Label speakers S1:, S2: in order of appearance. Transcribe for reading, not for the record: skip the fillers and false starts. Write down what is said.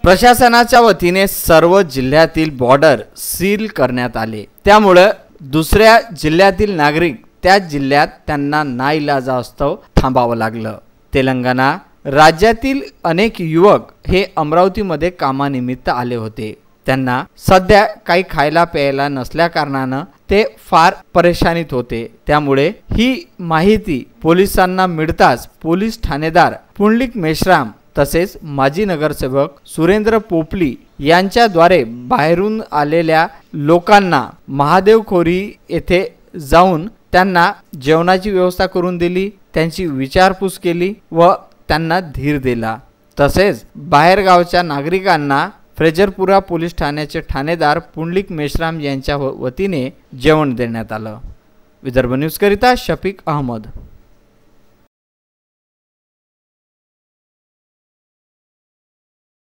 S1: प्रशासनाच्या वतीने सर्व जिल्ह्यातील बॉर्डर सील करण्यात आले। त्यामुळे दुसऱ्या जिल्ह्यातील नागरिक त्या जिल्ह्यात त्यांना नाईलाजास्तव थांबावं लागलं। तेलंगणा राज्यातील अनेक युवक हे अमरावतीमध्ये कामानिमित्त आले होते। त्यांना सध्या काही खायला प्यायला नसल्या कारणाने ते फार परेशानीत होते। त्यामुळे ही माहिती पोलिसांना मिळताच पोलीस ठाणेदार पुंडलिक मेश्राम तसेच माजी नगरसेवक सुरेंद्र पोपली यांच्याद्वारे बाहेरून आलेल्या लोकांना महादेवखोरी येथे जाऊन त्यांना जेवणाची व्यवस्था करून दिली, त्यांची विचारपूस केली व त्यांना धीर दिला। तसेच बाहेरगावच्या नागरिकांना फ्रेजरपुरा पोलीस ठाण्याचे ठाणेदार पुंडलिक मेश्राम यांच्या वतीने जेवण देण्यात आलं। विदर्भ न्यूज करिता शफीक अहमद।